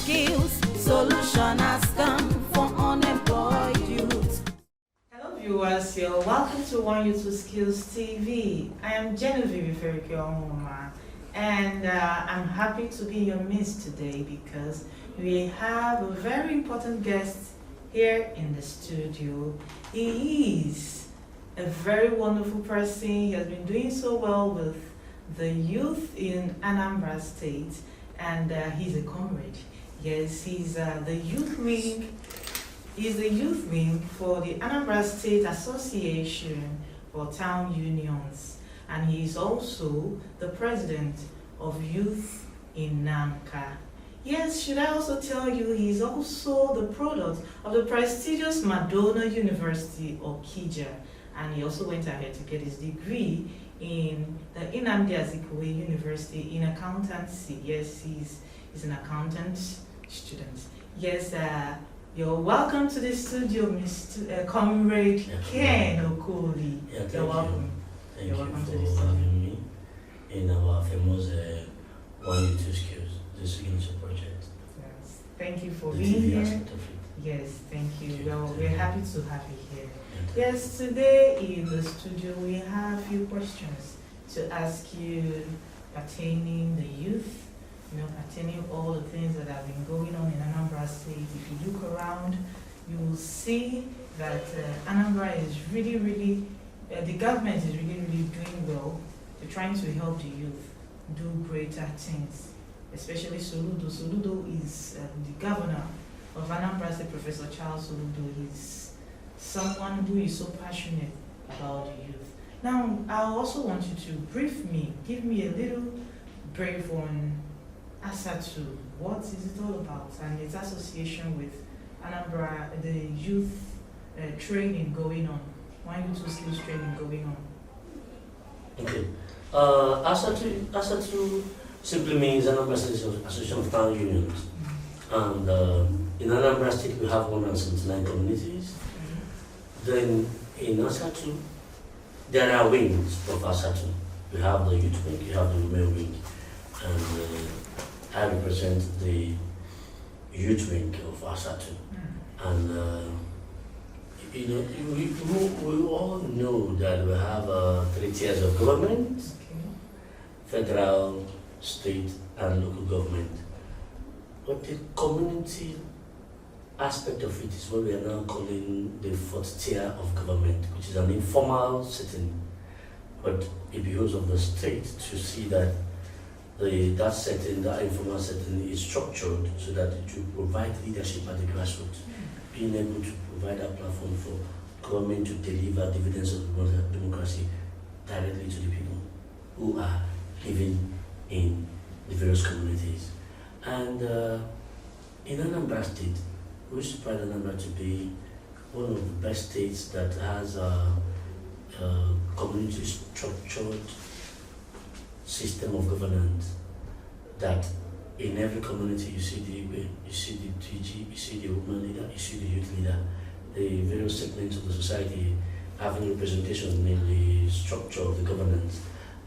2Skills, solution has come for unemployed youth. Hello viewers, you're welcome to 1youth 2Skills TV. I am Genevieve Ferikyo, and I'm happy to be in your midst today because we have a very important guest here in the studio. He is a very wonderful person. He has been doing so well with the youth in Anambra State, and he's a comrade. Yes, he's the youth wing. He's the youth wing for the Anambra State Association for Town Unions, and he's also the president of youth in Namka. Yes, should I also tell you, he's also the product of the prestigious Madonna University of Okija, and he also went ahead to get his degree in the Anambra University in accountancy. Yes, he's an accountant student. Yes, you're welcome to the studio, Mr. Comrade Ken Okoli. Yeah, you're welcome. Thank you for having me in our famous 1youth 2Skills, the signature project. Yes. Thank you for the being TV here. aspect of it. Yes, thank you. Okay, Well, thank we're you. happy to have you here. Yeah, Yes, today in the studio we have a few questions to ask you pertaining the youth, pertaining all the things that have been going on in Anambra State. If you look around, you will see that Anambra is really, the government is really doing well. They're trying to help the youth do greater things, especially Soludo. Soludo is the governor of Anambra State, Professor Charles Soludo. He's someone who is so passionate about the youth. Now, I also want you to give me a little brief on Asatu. What is it all about, and its association with Anambra, the youth training going on, 1youth 2Skills training going on? Okay. Asatu simply means Anambra State Association of Town Unions. And in Anambra State we have 179 communities. Then in Asatu, there are wings of Asatu. We have the youth wing, you have the women wing, and I represent the youth wing of Asatu. And we all know that we have 3 tiers of government: federal, state, and local government. But the community aspect of it is what we are now calling the 4th tier of government, which is an informal setting. But it behoves of the state to see that that informal setting is structured so that it will provide leadership at the grassroots, being able to provide a platform for government to deliver dividends of democracy directly to the people who are living in the various communities. And in Anambra State, we should pride Anambra to be one of the best states that has a community structured system of governance, that in every community you see the Igbe, you see the TG, you see the woman leader, you see the youth leader, the various segments of the society having representation in the structure of the governance.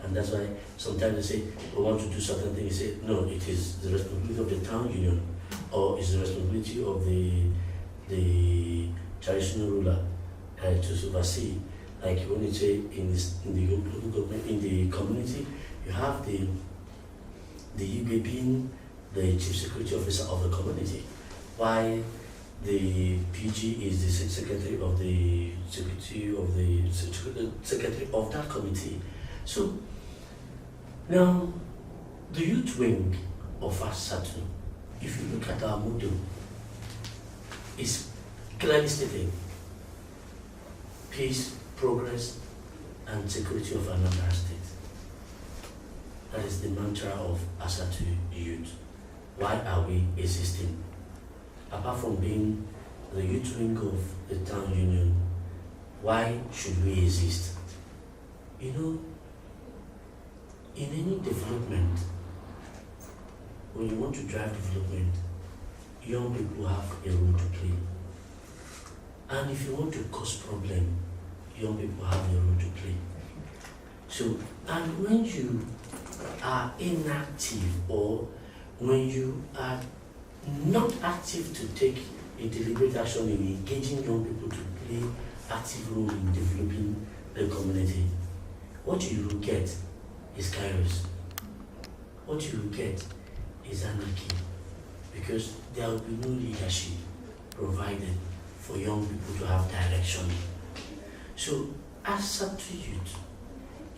And that's why sometimes they say, we want to do certain things. You say, no, it is the responsibility of the town union, or it's the responsibility of the traditional ruler to oversee. Like when you say in the local government, in the community, you have the Igbe being the chief security officer of the community, while the PG is the secretary of the secretary of that committee. So now the youth wing of Asatu, if you look at our motto, is clearly stated: peace, progress, and security of Anambra State. That is the mantra of Asatu Youth. Why are we existing? Apart from being the youth wing of the town union, why should we exist? In any development, when you want to drive development, young people have a role to play. And if you want to cause problem, young people have a role to play. So, and when you are inactive, or when you are not active to take a deliberate action in engaging young people to play active role in developing the community, what you will get is chaos. What you will get is anarchy, because there will be no leadership provided for young people to have direction. So, Asatu Youth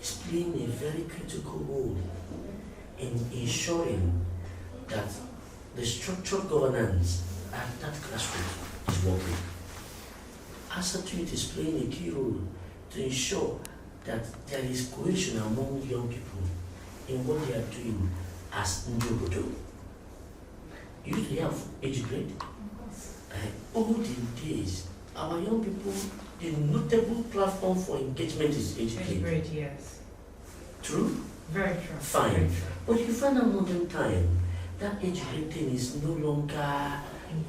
is playing a very critical role in ensuring that the structural governance at that grassroots is working. Asatu Youth is playing a key role to ensure that there is cohesion among young people in what they are doing as Njogodo. You usually have age grade. Olden days, our young people, the notable platform for engagement is age grade. Great, yes. True? Very true. Fine. Very true. But you find out modern time, that age grade thing is no longer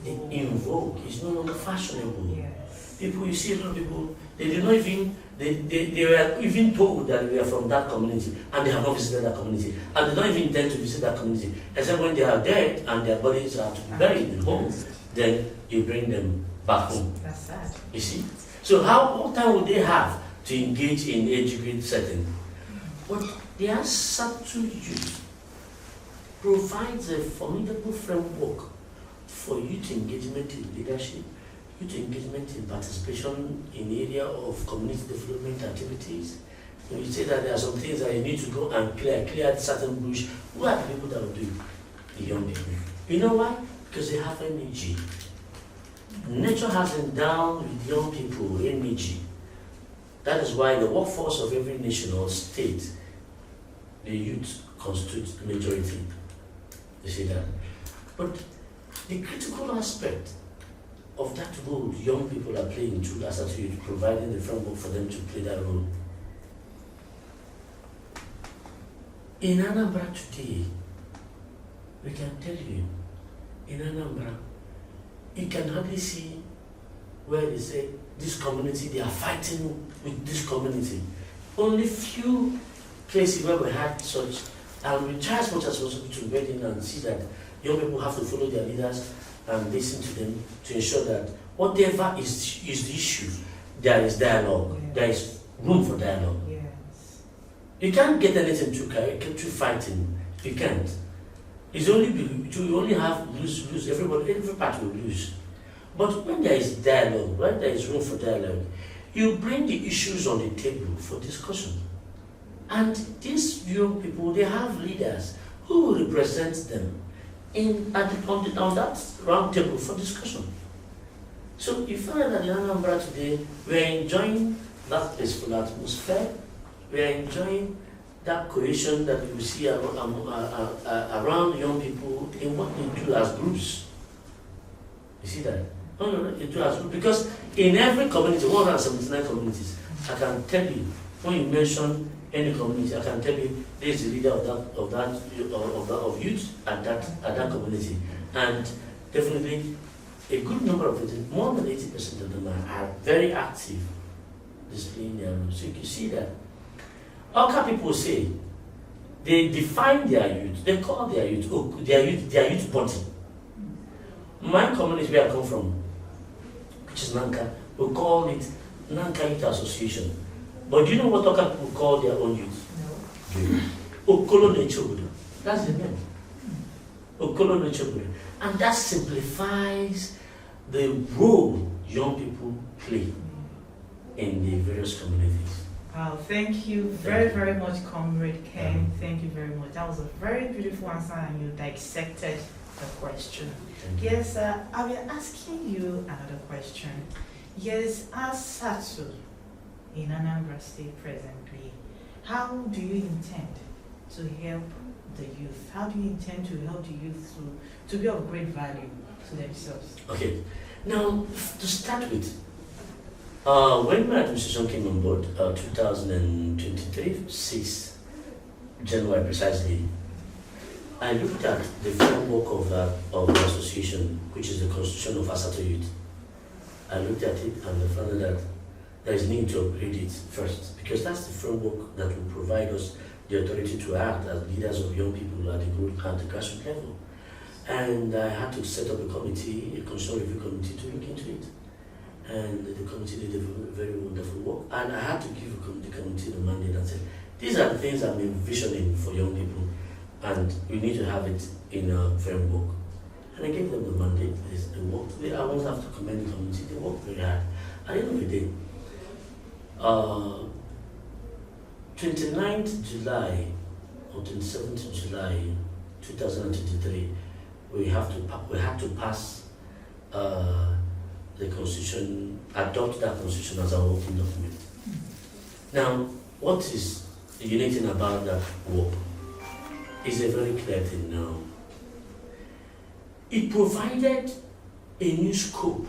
in vogue, it's no longer fashionable. Yes. People, you see a lot of people, they did not even, they were even told that we are from that community, and they have not visited that community, and they don't even intend to visit that community, except when they are dead and their bodies are to be buried in home, then you bring them back home. That's sad. You see? So what time would they have to engage in age grade setting? But the Asatu Youth provides a formidable framework for youth engagement in leadership, youth engagement in participation in the area of community development activities. When you say that there are some things that you need to go and clear certain bush, who are the people that will do it? The young people. You know why? Because they have energy. Nature has endowed with young people energy. That is why the workforce of every nation or state, the youth constitute the majority. You see that? But the critical aspect of that role young people are playing through Asatu Youth, providing the framework for them to play that role. In Anambra today, we can tell you, in Anambra, you can hardly see where they say this community, they are fighting with this community. Only few places where we had such, and we try as much as possible to get in and see that young people have to follow their leaders and listen to them to ensure that whatever is the issue, there is dialogue, there is room for dialogue. Yes. You can't get anything through fighting. You can't. You only have lose. Every party will lose. But when there is dialogue, when there is room for dialogue, you bring the issues on the table for discussion. And these young people, they have leaders who will represent them on that round table for discussion. So you find that in Anambra today, we are enjoying that peaceful atmosphere, we are enjoying that cohesion that we see around young people in what they do as groups. You see that? No, they do as groups. Because in every community, 179 communities, I can tell you, when you mention any community, I can tell you there is a leader of youth at that community, and definitely a good number of it, more than 80% of them are very active, displaying their role. So you can see that. Awka people say they define their youth, they call their youth their youth body. My community where I come from, which is Nanka, we call it Nanka Youth Association. But do you know what Awka people call their own youth? No. Okoli. That's the name. Okoli. And that simplifies the role young people play in the various communities. Wow, thank you very much, Comrade Ken. Thank you very much. That was a very beautiful answer, and you dissected the question. Yes, I will asking you another question. Yes, Asatu in Anambra State presently, how do you intend to help the youth? How do you intend to help the youth to be of great value to themselves? Okay, now to start with, when my administration came on board, 2023, 6 January precisely, I looked at the framework of the association, which is the constitution of Asatu Youth. I looked at it and I found that there is need to upgrade it first, because that's the framework that will provide us the authority to act as leaders of young people at the grassroots level. And I had to set up a committee, a constitutional review committee to look into it. And the committee did a very wonderful work. And I had to give the committee the mandate and say, these are the things I'm envisioning for young people, and we need to have it in a framework. And I gave them the mandate. They worked. I won't have to commend the committee. They worked very hard. At the end of the day, 29th July or 27th July 2023, we had to pass the constitution, adopt that constitution as our working document. Now, what is the unique thing about that work is a very clear thing now. It provided a new scope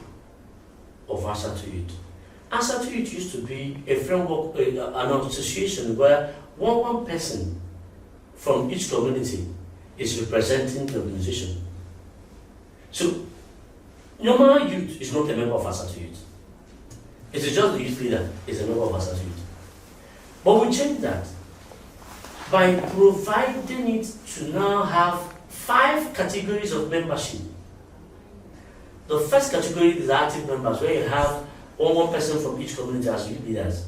of Asatu Youth. Asatu Youth used to be a framework, an association where one person from each community is representing the organization. So, normal youth is not a member of Asatu Youth. It is just the youth leader is a member of Asatu Youth. But we changed that by providing it to now have 5 categories of membership. The first category is active members, where you have one person from each community as youth leaders.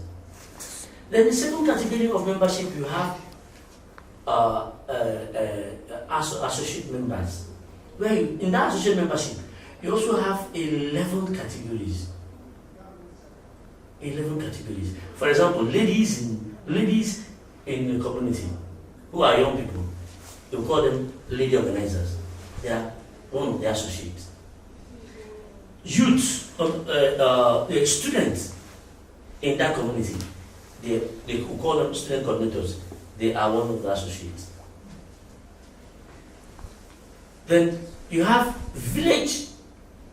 Then the second category of membership, you have associate members, where in that associate membership, you also have 11 categories. 11 categories. For example, ladies in the community who are young people, you call them lady organizers. They are one of the associates. Youth, the students in that community, they call them student coordinators. They are one of the associates. Then you have village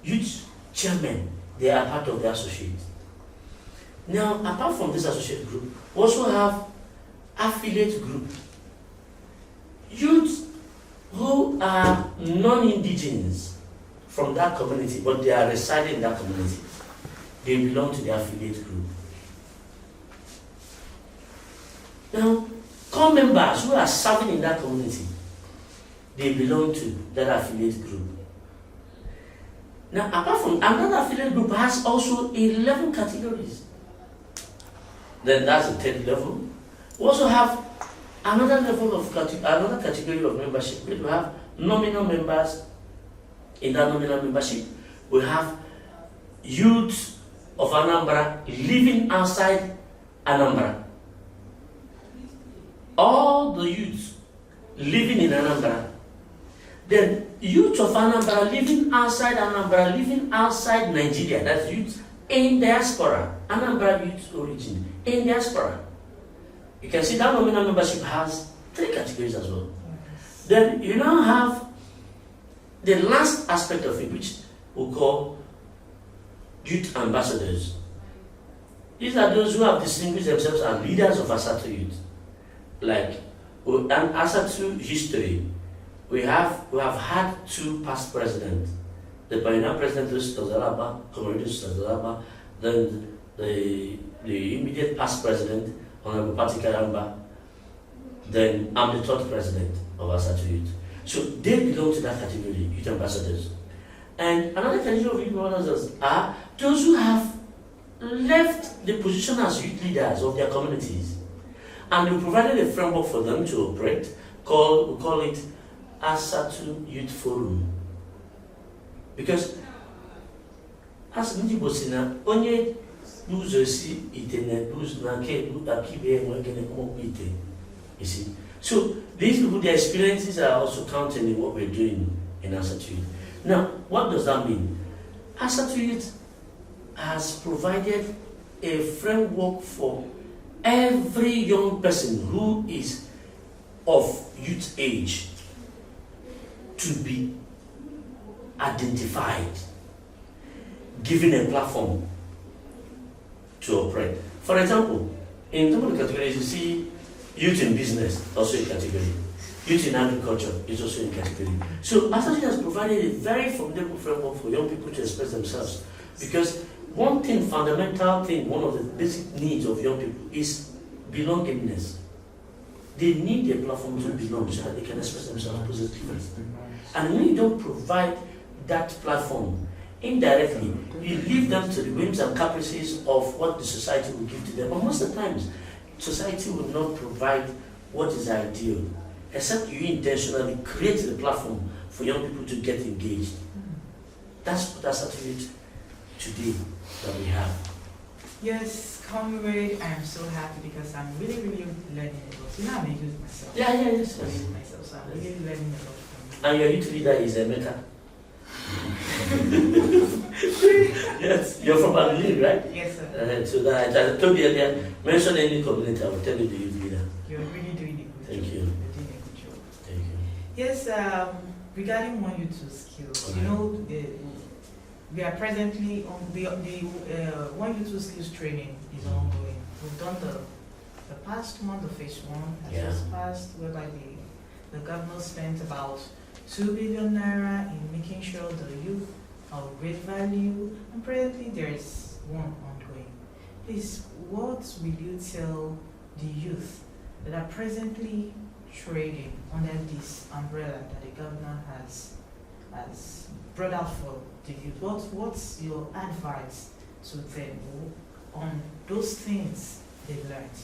youth chairmen. They are part of the associates. Now, apart from this associate group, we also have affiliate group. Youth who are non-indigenous from that community, but they are residing in that community, they belong to the affiliate group. Now, core members who are serving in that community, they belong to that affiliate group. Now, apart from another affiliate group has also 11 categories. Then that's the 10th level. We also have another level of another category of membership. We have nominal members. In that nominal membership, we have youth of Anambra living outside Anambra. All the youth living in Anambra. Then youth of Anambra living outside Anambra, living outside Nigeria. That's youth in diaspora. Anambra youth origin in diaspora. You can see that nominal membership has 3 categories as well. Then you now have the last aspect of it, which we call youth ambassadors. These are those who have distinguished themselves as leaders of Asatu Youth. Like an Asatu history, we have had 2 past presidents. The pioneer president is Tazalaba, Comrade Tazalaba, then the immediate past president, Honorable Pati Karamba, then I'm the 3rd president of Asatu Youth. So they belong to that category, youth ambassadors. And another category of youth ambassadors are those who have left the position as youth leaders of their communities. And we provided a framework for them to operate, we call it Asatu Youth Forum. Because as Nijibosina, onye n'uzosi itene na ke akibe nwekene komo ite. You see? So these people, their experiences are also counting in what we're doing in Asatu Youth. Now, what does that mean? Asatu Youth has provided a framework for every young person who is of youth age to be identified, given a platform to operate. For example, in some of the categories, you see youth in business, also a category. Youth in agriculture is also a category. So Asatu has provided a very formidable framework for young people to express themselves. Because one thing, fundamental thing, one of the basic needs of young people is belongingness. They need a platform to belong so that they can express themselves positively. And when you don't provide that platform, indirectly, you leave them to the whims and caprices of what the society will give to them. But most of the times, society will not provide what is ideal, except you intentionally create the platform for young people to get engaged. That's what Asatu today that we have. Yes, Comrade, I am so happy because I'm really, really learning a lot. You know, I'm a youth myself. Yes. I'm a youth myself, so I'm really learning a lot from you. And your youth leader is Emeka. Yes, you're from Abili, right? Yes, sir. So that I told you earlier, mention any community, I will tell you the youth leader. You're really doing a good Thank job. you. You're doing a good job. Thank you. Yes, regarding 1youth skills, Okay. you know, we are presently on the 1youth skills training is ongoing. We've done the past one, the phase one has Yeah. just passed, whereby the governor spent about 2 billion naira in making sure the youth are of great value, and presently there is one ongoing. Please, what will you tell the youth that are presently trading under this umbrella that the governor has brought out for the youth? What's your advice to them on those things they've learned?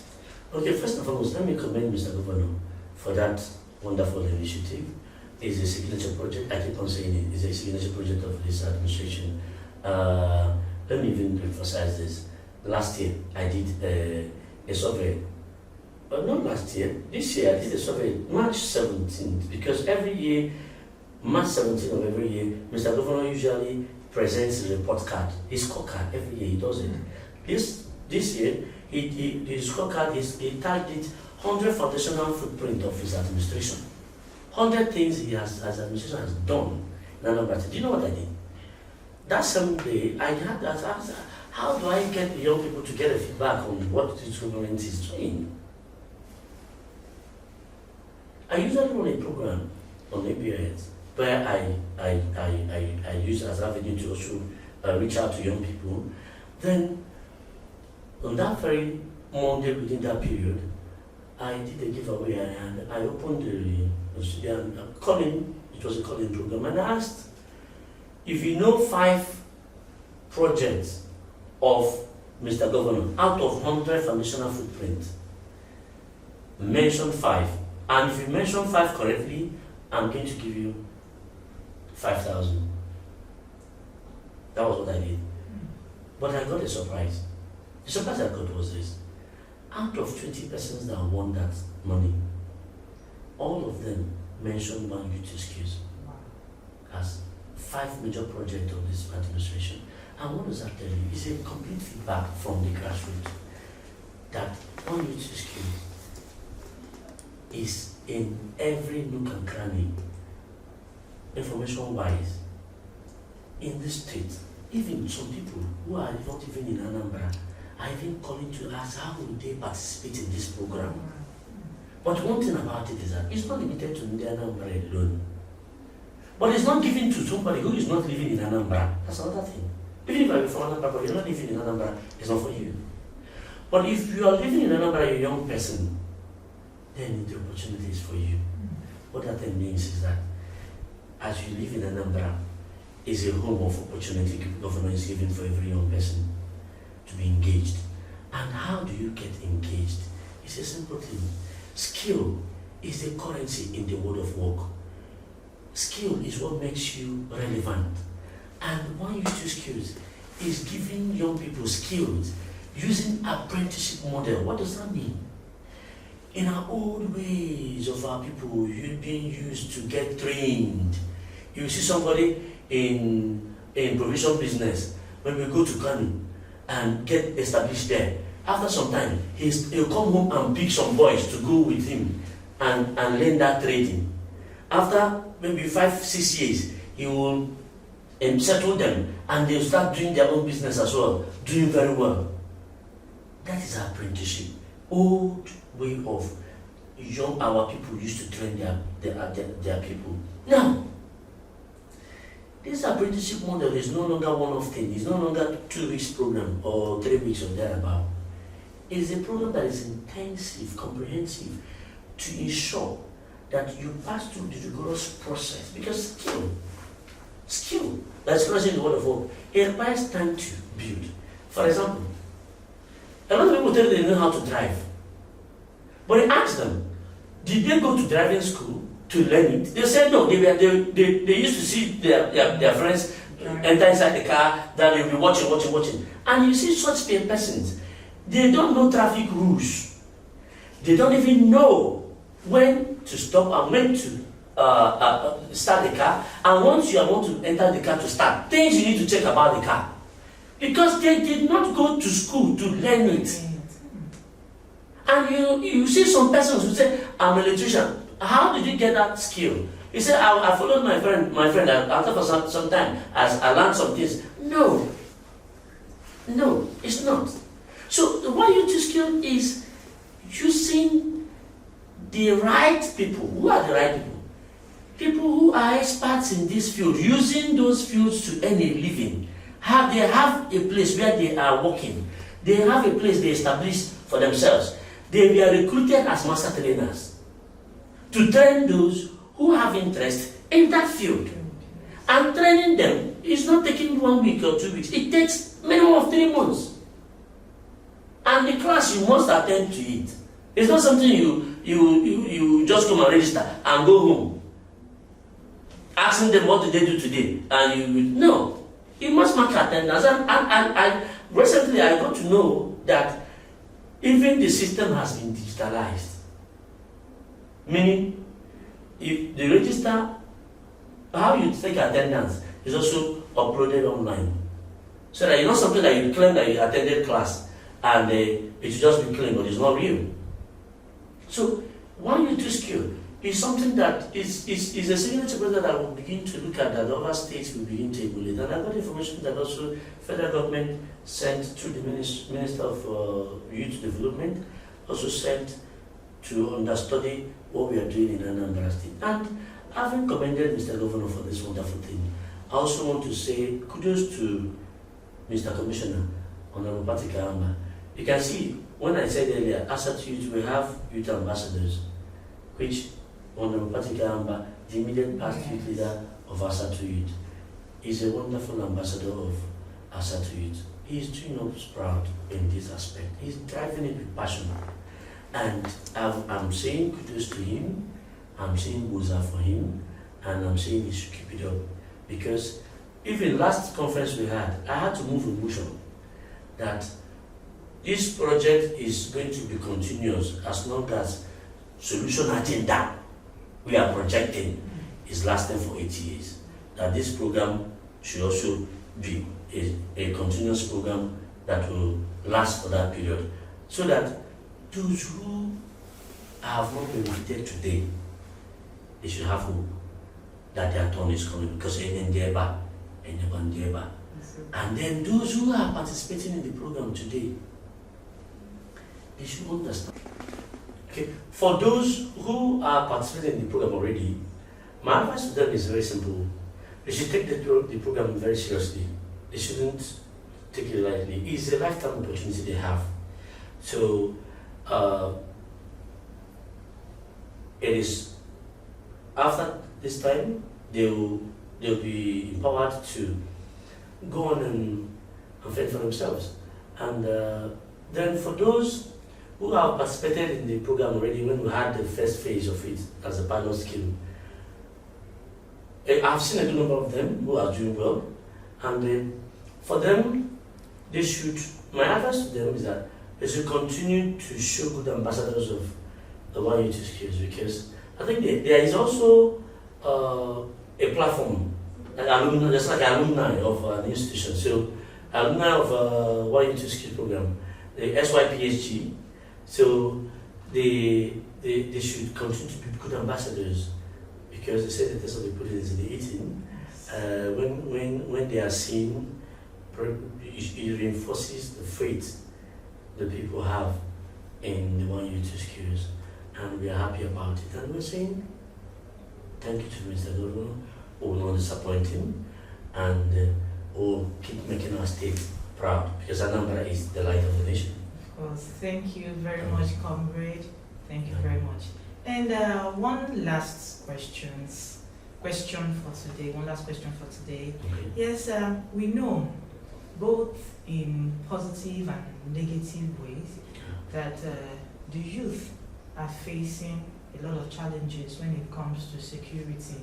Okay, first and foremost, let me commend Mr. Governor for that wonderful initiative. It's a signature project. I keep on saying it. It's a signature project of this administration. Let me even emphasize this. Last year, I did a survey. But not last year. This year, I did a survey March 17th, because every year, March 17th of every year, Mr. Governor usually presents a report card, his scorecard. Every year he does it. This year, his scorecard, he tagged it 100 foundational footprint of his administration. 100 things he has, as administration has done in Anambra. Do you know what I did? That same day, I had that asked, how do I get the young people to get a feedback on what this government is doing? I usually run a program on ABS where I use as avenue to also reach out to young people. Then, on that very Monday within that period, I did a giveaway and I opened the studio and it was a calling program, and I asked if you know 5 projects of Mr. Governor out of 100 foundational footprint, mention 5. And if you mention 5 correctly, I'm going to give you 5,000. That was what I did. But I got a surprise. The surprise I got was this. Out of 20 persons that won that money, all of them mentioned 1youth skills as 5 major projects of this administration. And what does that tell you? It's a complete feedback from the grassroots that 1youth skills is in every nook and cranny, information-wise, in this state. Even some people who are not even in Anambra are even calling to ask how will they participate in this program. But one thing about it is that it's not limited to the Anambra alone. But it's not given to somebody who is not living in Anambra. That's another thing. Even if you're from Anambra, but you're not living in Anambra, it's not for you. But if you are living in Anambra, you're a young person, then the opportunity is for you. What that then means is that as you live in Anambra, is a home of opportunity government is giving for every young person to be engaged. And how do you get engaged? It's a simple thing. Skill is the currency in the world of work. Skill is what makes you relevant. And 1youth skills is giving young people skills using apprenticeship model. What does that mean? In our old ways of our people, you've been used to get trained. You see somebody in provision business, when we go to Kano and get established there, after some time, he'll come home and pick some boys to go with him and learn that trading. After maybe 5-6 years, he will settle them and they'll start doing their own business as well, doing very well. That is apprenticeship. Old way of our people used to train their people. Now, this apprenticeship model is no longer one-off thing. It's no longer 2 weeks program or 3 weeks or thereabout. It is a program that is intensive, comprehensive, to ensure that you pass through the rigorous process, because skill, that's crossing the word of hope, it requires time to build. For example, a lot of people tell you they know how to drive, but I ask them, did they go to driving school to learn it? They said no. They used to see their friends enter inside the car, that they'll be watching. And you see such persons, they don't know traffic rules. They don't even know when to stop and when to start the car. And once you want to enter the car to start, things you need to check about the car. Because they did not go to school to learn it. And you see some persons who say, I'm an electrician. How did you get that skill? He said, I followed my friend after for some time as I learned some things. No, it's not. So the 1youth skill is using the right people. Who are the right people? People who are experts in this field, using those fields to earn a living. They have a place where they are working. They have a place they established for themselves. They were recruited as master trainers to train those who have interest in that field. And training them is not taking 1 week or 2 weeks. It takes minimum of 3 months. And the class, you must attend to it. It's not something you just come and register and go home, asking them what did they do today. And no, you must mark attendance. And recently I got to know that even the system has been digitalized. Meaning, if the register, how you take attendance is also uploaded online. So that it's not something that you claim that you attended class and it should just be claimed, but it's not real. So 1youth skill is something that is a signature project that will begin to look at, that other states will begin to emulate. And I got information that also federal government sent to the Minister of Youth Development, also sent to understudy what we are doing in Anambra State. And having commended Mr. Governor for this wonderful thing, I also want to say kudos to Mr. Commissioner, Honorable Anambra. You can see, when I said earlier, Asatu, we have youth ambassadors, which Honorable Anambra, the immediate past youth leader of Asatu Youth, is a wonderful ambassador of Asatu Youth. He is doing us proud in this aspect. He's driving it with passion. And I'm saying kudos to him, I'm saying woza for him, and I'm saying he should keep it up. Because even last conference we had, I had to move a motion that this project is going to be continuous as long as solution agenda we are projecting is lasting for 8 years. That this program should also be a continuous program that will last for that period, so that those who have not been defeated today, they should have hope that their turn is coming, because and then those who are participating in the program today, they should understand. Okay, for those who are participating in the program already, my advice to them is very simple. They should take the program very seriously. They shouldn't take it lightly. It's a lifetime opportunity they have. So it is after this time they'll be empowered to go on and fend for themselves. And then for those who have participated in the program already, when we had the first phase of it as a pilot scheme, I've seen a good number of them who are doing well, and for them, they should, my advice to them is that they should continue to show good ambassadors of the 1youth skills, because I think there is also a platform, alumni, just like alumni of an institution. So alumni of 1youth skills program, the SYPSG, so they should continue to be good ambassadors, because they say the test of the pudding is in the eating. When they are seen, it reinforces the faith that people have in the 1youth skills, and we are happy about it. And we're saying thank you to Mr. Governor, who will not disappoint him, and will keep making our state proud, because Anambra is the light of the nation. Of course. Thank you very much, Comrade. Thank you very much. And one last question for today. One last question for today. Okay. Yes, we know both in positive and negative ways that the youth are facing a lot of challenges when it comes to security.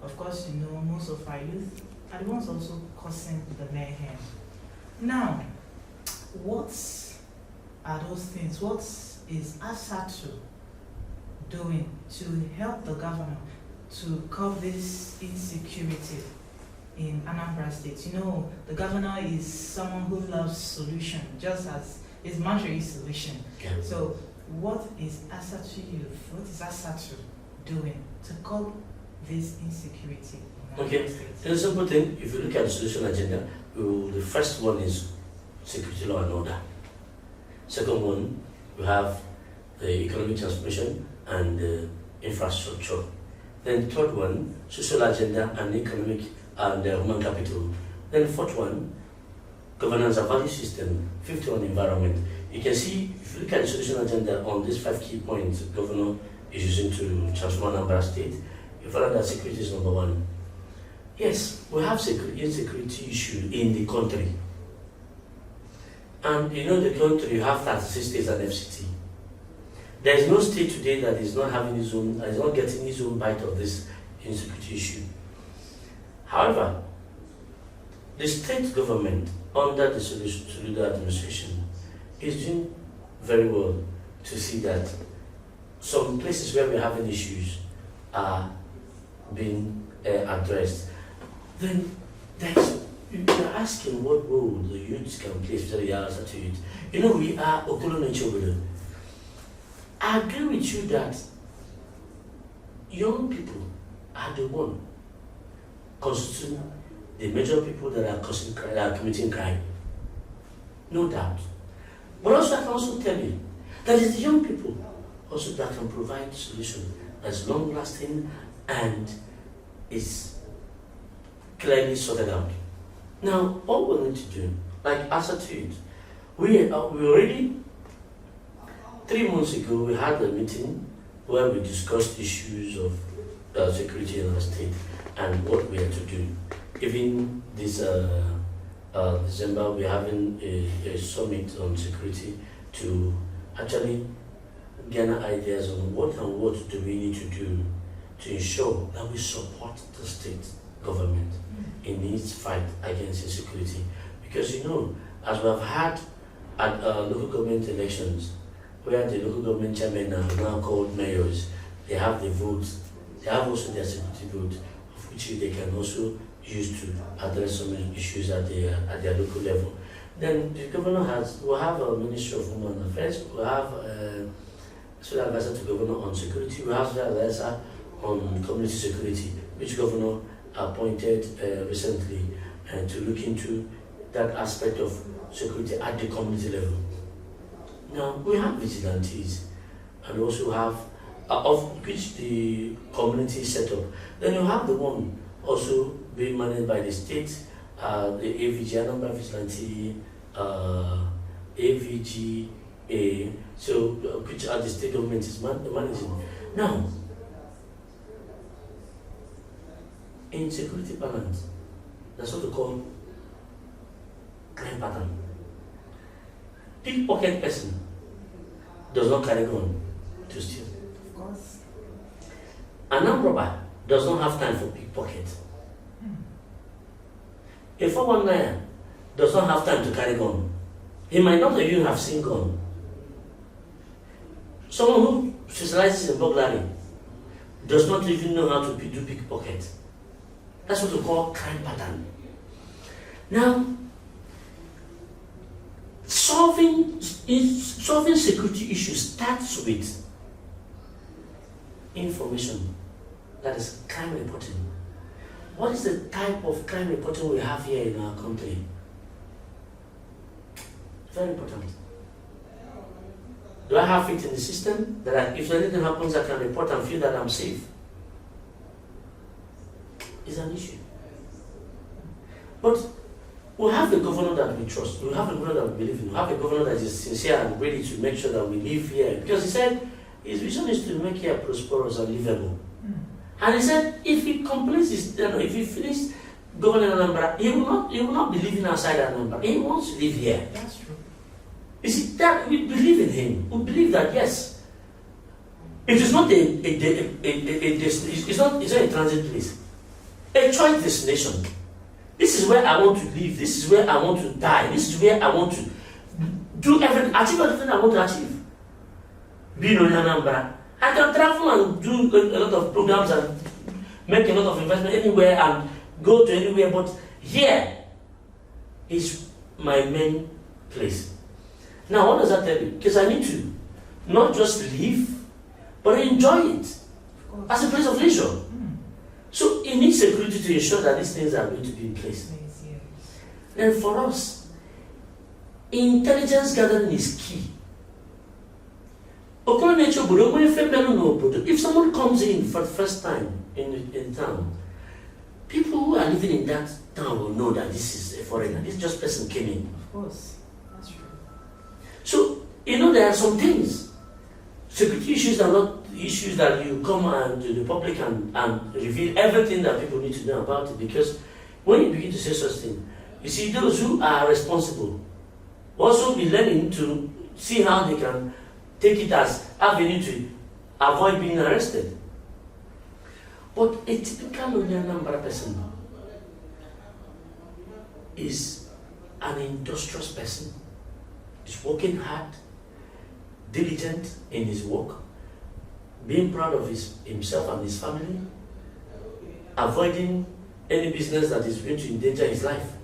Of course, you know, most of our youth are the ones also causing the mayhem. Now, what are those things? What is Asatu doing to help the governor to curb this insecurity in Anambra State? You know, the governor is someone who loves solution, just as his mantra is solution. Okay. So, what is Asatu youth? What is Asatu doing to curb this insecurity in Okay, Anambra State? there's a simple thing. If you look at the solution agenda, the first one is security law and order. Second one, we have the economic transformation and infrastructure. Then third one, social agenda and economic and human capital. Then fourth one, governance and value system. Fifth one, environment. You can see, if you look at the solution agenda on these 5 key points governor is using to transform Anambra State, you find that security is number one. Yes, we have insecurity issue in the country. And you know, the country, you have 36 states and FCT. There is no state today that is not having its own, is not getting its own bite of this insecurity issue. However, the state government under the Soludo administration is doing very well to see that some places where we're having issues are being addressed. Then you're asking what role the youth can play, especially the Asatu youth. You know, we are Okoli nature. I agree with you that young people are the one constituting the major people that are causing crime, that are committing crime. No doubt. But also I can also tell you that it's the young people also that can provide solution that's long lasting and is clearly sorted out. Now, all we need to do, like Asatu youth, we already 3 months ago, we had a meeting where we discussed issues of security in our state and what we had to do. Even this December, we're having a summit on security to actually gather ideas on what do we need to do to ensure that we support the state government in its fight against insecurity. Because you know, as we have had at local government elections, where the local government chairmen are now called mayors, they have the votes, they have also their security vote, of which they can also use to address some issues at their local level. Then the governor will have a Ministry of Human Affairs, we'll have a special advisor to governor on security, we'll have a special advisor on community security, which governor appointed recently to look into that aspect of security at the community level. Now, we have vigilantes and also have, of which the community set up. Then you have the one also being managed by the state, the AVG, Anambra Vigilante, AVGA, so which are the state government is managing. Now, in security balance, that's what we call crime pattern. Pickpocket person does not carry gun to steal. Of course. An armed robber does not have time for pickpocket. A 419 does not have time to carry gun. He might not even have seen gun. Someone who specializes in burglary does not even know how to do pickpocket. That's what we call crime pattern. Now, solving security issues starts with information. That is crime reporting. What is the type of crime reporting we have here in our country? Very important. Do I have it in the system that if anything happens, I can report and feel that I'm safe? It's an issue. But we have a governor that we trust. We have a governor that we believe in. We have a governor that is sincere and ready to make sure that we live here. Because he said, His vision is to make here prosperous and livable. And he said, if he completes his, if he finishes governing Anambra, he will not be living outside Anambra. He wants to live here. That's true. You see, that we believe in him. We believe that yes, it is not it's not a transit place, a choice destination. This is where I want to live. This is where I want to die. This is where I want to achieve everything I want to achieve. Being on Anambra, I can travel and do a lot of programs and make a lot of investment anywhere and go to anywhere, but here is my main place. Now, what does that tell you? Because I need to not just live, but enjoy it as a place of leisure. So it needs security to ensure that these things are going to be in place. And for us, intelligence gathering is key. If someone comes in for the first time in town, people who are living in that town will know that this is a foreigner. This just person came in. Of course, that's true. So, there are some things. Security issues are not issues that you come and to the public and reveal everything that people need to know about it, because when you begin to say such things, you see those who are responsible also be learning to see how they can take it as avenue to avoid being arrested. But a typical Anambra person is an industrious person. He's working hard, diligent in his work, being proud of himself and his family, avoiding any business that is going to endanger his life.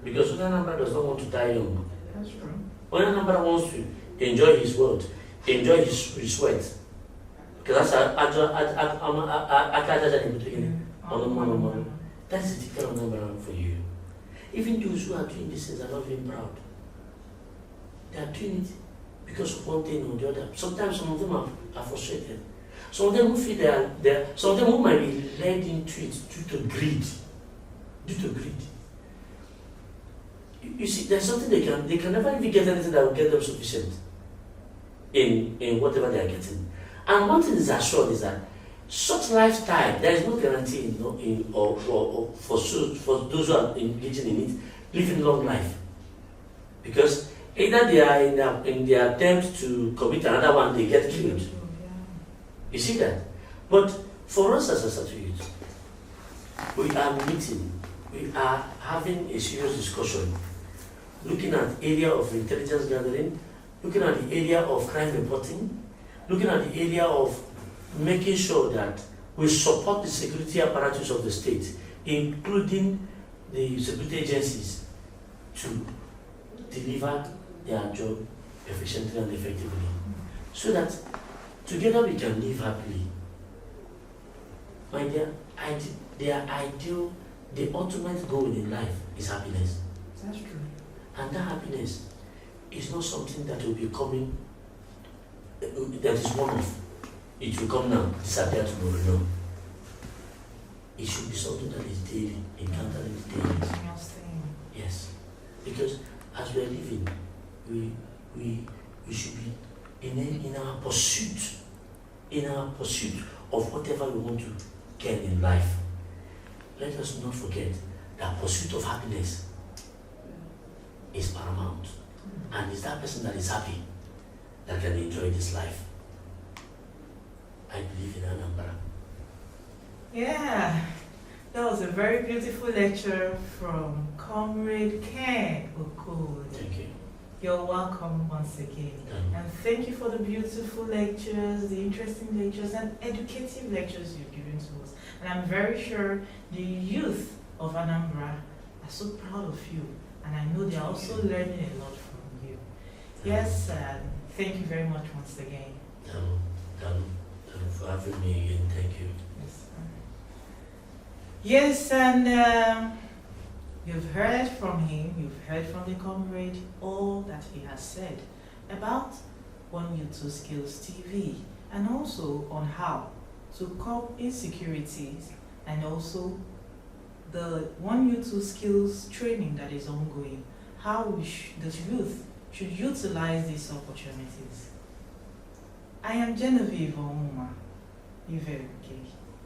Because Anambra does not want to die young. That's true. Anambra wants to enjoy his wealth, enjoy his sweat. Because that's that's the typical Anambra for you. Even those who are doing these things are not being proud. They are doing it because of one thing or the other. Sometimes some of them are frustrated. Some of them who feel some of them who might be led into it due to greed. You see, there's something they can never even get anything that will get them sufficient in whatever they are getting. And one thing is assured is that such lifestyle, there is no guarantee for those who are engaging in it, living long life. Because either they are in their attempt to commit another one, they get killed. You see that? But for us as Asatu youth, we are meeting, we are having a serious discussion, looking at area of intelligence gathering, looking at the area of crime reporting, looking at the area of making sure that we support the security apparatus of the state, including the security agencies, to deliver their job efficiently and effectively, so that together we can live happily. My dear, the ultimate goal in life is happiness. That's true. And that happiness is not something that will be coming, that is one-off. It will come now, disappear tomorrow. No. It should be something that is daily, encountering daily. Yes. Because as we are living, we should be in our pursuit of whatever we want to get in life. Let us not forget that pursuit of happiness is paramount. And it's that person that is happy that can enjoy this life. I believe in Anambra. Yeah, that was a very beautiful lecture from Comrade Okoli. Thank you. You're welcome once again. And thank you for the beautiful lectures, the interesting lectures, and educative lectures you've given to us. And I'm very sure the youth of Anambra are so proud of you. And I know they're also learning a lot from you. Yes, thank you very much once again. For having me again, thank you. Yes, and you've heard from him, you've heard from the comrade, all that he has said about 1youth 2Skills TV, and also on how to curb insecurities, and also the 1youth 2Skills training that is ongoing, how the youth should utilize these opportunities. I am Genevieve Ouma,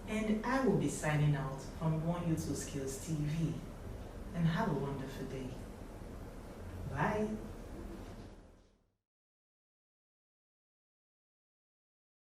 and I will be signing out from 1youth 2Skills TV. And have a wonderful day. Bye.